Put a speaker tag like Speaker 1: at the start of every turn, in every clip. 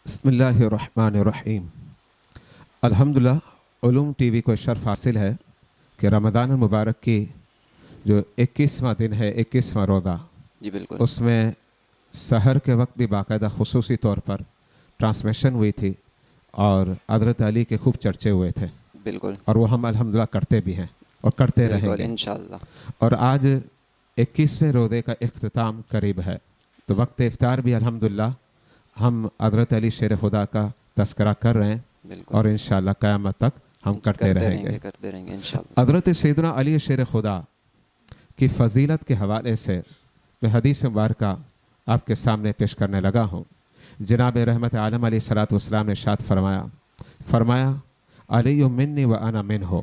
Speaker 1: बिस्मिल्लाहिर्रहमानिर्रहीम। अल्हम्दुलिल्लाह उलूम टीवी को शर्फ हासिल है कि रमज़ान मुबारक की जो 21वां दिन है, 21वां रोज़ा,
Speaker 2: जी बिल्कुल।
Speaker 1: उसमें सहर के वक्त भी बाकायदा खुसूसी तौर पर ट्रांसमिशन हुई थी और हज़रत अली के खूब चर्चे हुए थे।
Speaker 2: बिल्कुल।
Speaker 1: और वो हम अल्हम्दुलिल्लाह करते भी हैं और करते रहेंगे
Speaker 2: इंशाअल्लाह।
Speaker 1: और आज 21वें रोज़े का इख्तिताम करीब है, तो वक्त इफ्तार भी अल्हम्दुलिल्लाह हम हज़रत अली शेर खुदा का तस्करा कर रहे हैं और इंशाअल्लाह क़यामत तक हम करते रहेंगे
Speaker 2: इंशाअल्लाह।
Speaker 1: हज़रत सैयदना अली शेर खुदा की फ़जीलत के हवाले से मैं हदीस मुबारका आपके सामने पेश करने लगा हूँ। जनाब रहमत आलम अलैहिस्सलातु वस्सलाम ने इरशाद फरमाया अली मिन्नी व अना मिन्हु,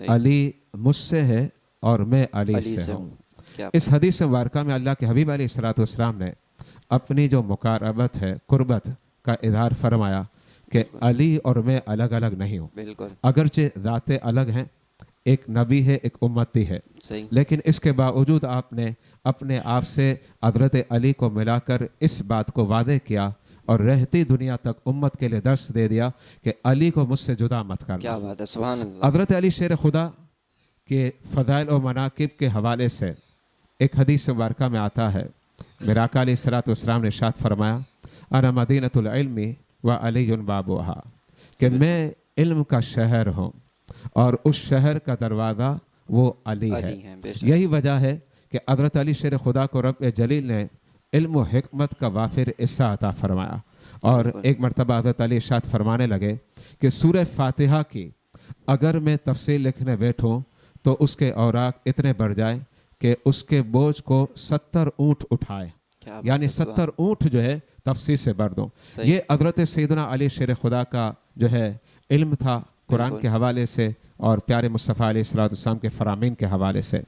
Speaker 1: अली मुझसे है और मैं अली से हूँ। इस हदीस मुबारका में अल्लाह के हबीब अलैहिस्सलातु वस्सलाम ने अपनी जो मुकारबत है, कुर्बत का इजहार फरमाया कि अली और मैं अलग अलग नहीं हूँ। अगरचे ज़ातें अलग हैं, एक नबी है, एक उम्मती है, लेकिन इसके बावजूद आपने अपने आप से हज़रत अली को मिलाकर इस बात को वादे किया और रहती दुनिया तक उम्मत के लिए दर्स दे दिया कि अली को मुझसे जुदा मत करना।
Speaker 2: क्या बात है, सुभान अल्लाह।
Speaker 1: हज़रत अली शेर खुदा के फ़ज़ाइल और मनाकिब के हवाले से एक हदीस मुबारका में आता है, मेरा आका अलैहिस्सलातु वस्सलाम ने इरशाद फरमाया अना मदीनतुल इल्मी व अलीयुन बाबुहा, कि मैं इल्म का शहर हूँ और उस शहर का दरवाज़ा वो अली है। यही वजह है कि हज़रत अली शेर खुदा को रब जलील ने इल्म व हिकमत का वाफिर हिस्सा अता फरमाया और एक मरतबा हज़रत अली इरशाद फरमाने लगे कि सूरह फातिहा की अगर मैं तफसील लिखने बैठूँ तो उसके औराक इतने बढ़ जाए कि उसके बोझ को 70 ऊँट उठाए, यानी 70 ऊँट जो है तफसीर से भर दो। ये हज़रत सैयदना अली शेर खुदा का जो है इल्म था कुरान के हवाले से और प्यारे मुस्तफ़ा अलैहिस्सलातु वस्सलाम के फरामीन के हवाले से।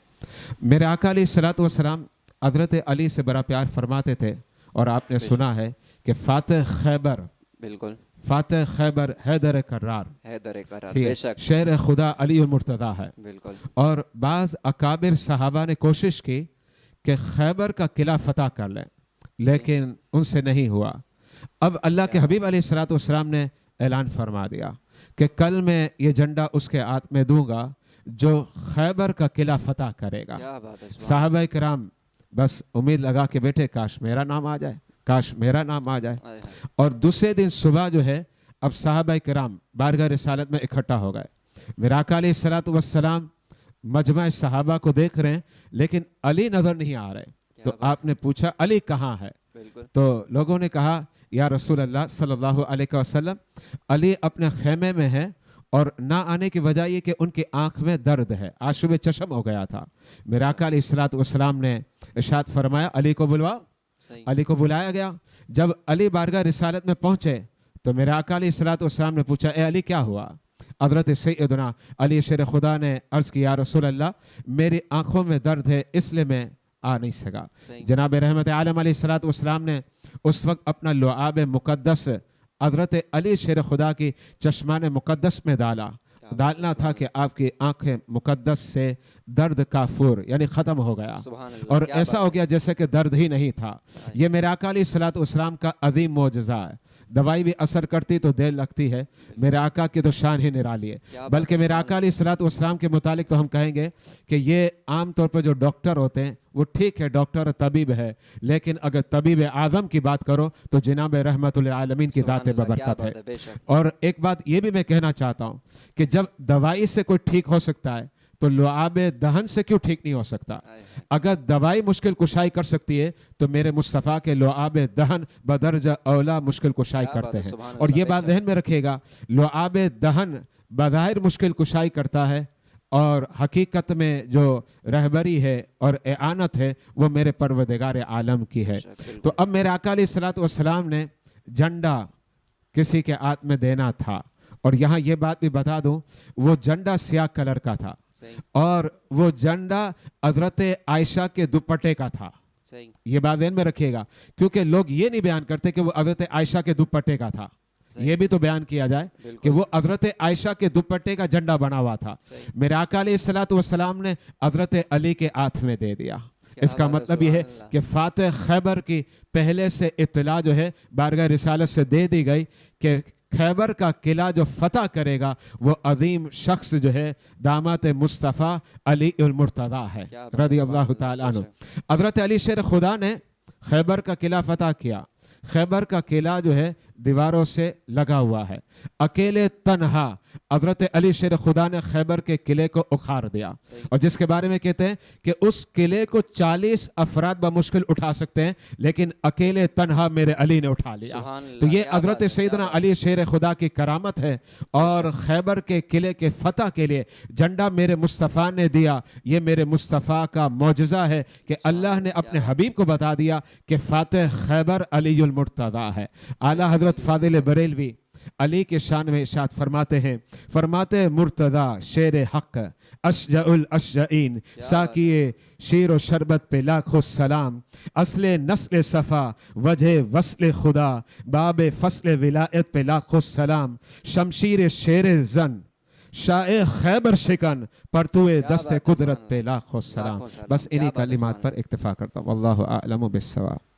Speaker 1: मेरे आका अलैहिस्सलातु वस्सलाम हज़रत अली से बड़ा प्यार फरमाते थे और आपने सुना है कि फ़ातिह खैबर,
Speaker 2: बिल्कुल,
Speaker 1: फ़ातिह खैबर हैदर करार शेर खुदा अली मुर्तज़ा है। बिल्कुल। और बाज़ अकाबिर सहाबा ने कोशिश की कि खैबर का किला फतह कर लें, लेकिन उनसे नहीं हुआ। अब अल्लाह के हबीब अलैहिस्सलातु वस्सलाम ने ऐलान फरमा दिया कि कल मैं ये झंडा उसके हाथ में दूंगा जो खैबर का किला फतह करेगा। साहबा किराम बस उम्मीद लगा के बैठे काश मेरा नाम आ जाए, काश मेरा नाम आ जाए। और दूसरे दिन सुबह जो है अब साहबा किराम बारगाह रिसालत में इकट्ठा हो गए। मेरा आका अलैहिस्सलातु वस्सलाम मजमा सहाबा को देख रहे हैं लेकिन अली नजर नहीं आ रहे, तो आपने पूछा अली कहाँ है? तो लोगों ने कहा या रसूल अल्लाह सल्लल्लाहु अलैहि वसल्लम, अली अपने खेमे में है और ना आने की वजह ये कि उनकी आंख में दर्द है, आंसू चशम हो गया था। मेरा आका अलैहिस्सलातु वस्सलाम ने इरशाद फरमाया अली को बुलवाओ। अली को बुलाया गया। जब अली बारगाह रिसालत में पहुंचे तो मेरा आका अलैहिस्सलातु वस्सलाम ने पूछा ए अली क्या हुआ? हज़रत सैयदना अली शेर खुदा ने अर्ज़ किया रसूल अल्लाह मेरी आंखों में दर्द है इसलिए मैं आ नहीं सका। जनाब रहमत आलम अलैहिस्सलातु वस्सलाम ने उस वक्त अपना लुआब मुक़द्दस हज़रत अली शेर खुदा की चश्मान मुक़द्दस में डालना था कि आपकी आंखें मुक़द्दस से दर्द काफूर यानी ख़त्म हो गया और ऐसा हो गया जैसे कि दर्द ही नहीं था। ये मेरे आका अलैहिस्सलातु वस्सलाम का अजीम मोजज़ा है। दवाई भी असर करती तो देर लगती है, मेरे आका की तो शान ही निराली है। बल्कि मेरे आका अलैहिस्सलातु वस्सलाम के मुतालिक तो हम कहेंगे कि ये आम तौर पर जो डॉक्टर होते हैं वो ठीक है, डॉक्टर तबीब है, लेकिन अगर तबीब आज़म की बात करो तो जनाब रहमतुल आलमीन की ज़ात बबरकत है। और एक बात ये भी मैं कहना चाहता हूँ कि जब दवाई से कोई ठीक हो सकता है तो लुआब दहन से क्यों ठीक नहीं हो सकता? अगर दवाई मुश्किल कुशाई कर सकती है तो मेरे मुस्तफ़ा के लुआब दहन बदरजा औला मुश्किल कुशाई करते हैं। और ये बात ज़हन में रखिएगा, लुआब दहन बज़ाहिर मुश्किल कुशाई करता है और हकीकत में जो रहबरी है और एआनत है वो मेरे परवरदिगार आलम की है। तो अब मेरे आका अलैहिस्सलातु वस्सलाम ने झंडा किसी के हाथ में देना था और यहाँ ये बात भी बता दूं वो झंडा स्याह कलर का था और वो झंडा हज़रत आयशा के दुपट्टे का था। ये बात ध्यान में रखिएगा क्योंकि लोग ये नहीं बयान करते कि वो हज़रत आयशा के दुपट्टे का था, ये भी तो बयान किया जाए कि वो हज़रत आयशा के दुपट्टे का झंडा बना हुआ था। मेरे आका अलैहिस्सलातु वस्सलाम ने हज़रत अली के हाथ में दे दिया اس کا مطلب یہ ہے کہ فاتح خیبر کی پہلے سے اطلاع جو ہے بارگاہ رسالت سے دے دی گئی کہ خیبر کا قلعہ جو فتح کرے گا وہ عظیم شخص جو ہے داماد مصطفیٰ علی المرتضیٰ ہے رضی اللہ تعالیٰ عنہ. حضرت علی شیر خدا نے خیبر کا قلعہ فتح کیا. خیبر کا قلعہ جو ہے دیواروں سے لگا ہوا ہے. اکیلے تنہا حضرت علی شیر خدا نے خیبر کے قلعے کو اکھاڑ دیا. اور جس کے بارے میں کہتے ہیں کہ اس قلعے کو 40 افراد بمشکل اٹھا سکتے ہیں لیکن اکیلے تنہا میرے علی نے اٹھا لیا. تو یہ حضرت سیدنا علی شیر خدا کی کرامت ہے. اور خیبر کے قلعے کے فتح کے لیے جھنڈا میرے مصطفیٰ نے دیا. یہ میرے مصطفیٰ کا معجزہ ہے کہ اللہ نے اپنے حبیب کو بتا دیا کہ فاتح خیبر علی المرتضیٰ ہے. اعلیٰ حضرت فاضل بریلوی علی کے شان میں ارشاد فرماتے ہیں، فرماتے مرتضیٰ شیر حق اشجع الاشجعین ساکیے شیر و شربت پہ لاکھوں سلام، اصل نسل صفا وجہ وصل خدا باب فصل ولایت پہ لاکھوں سلام، شمشیر شیر زن شاہ خیبر شکن پرتوے دست قدرت پہ لاکھوں سلام. بس انہی کلمات پر اکتفا کرتا ہوں. واللہ اعلم بالصواب.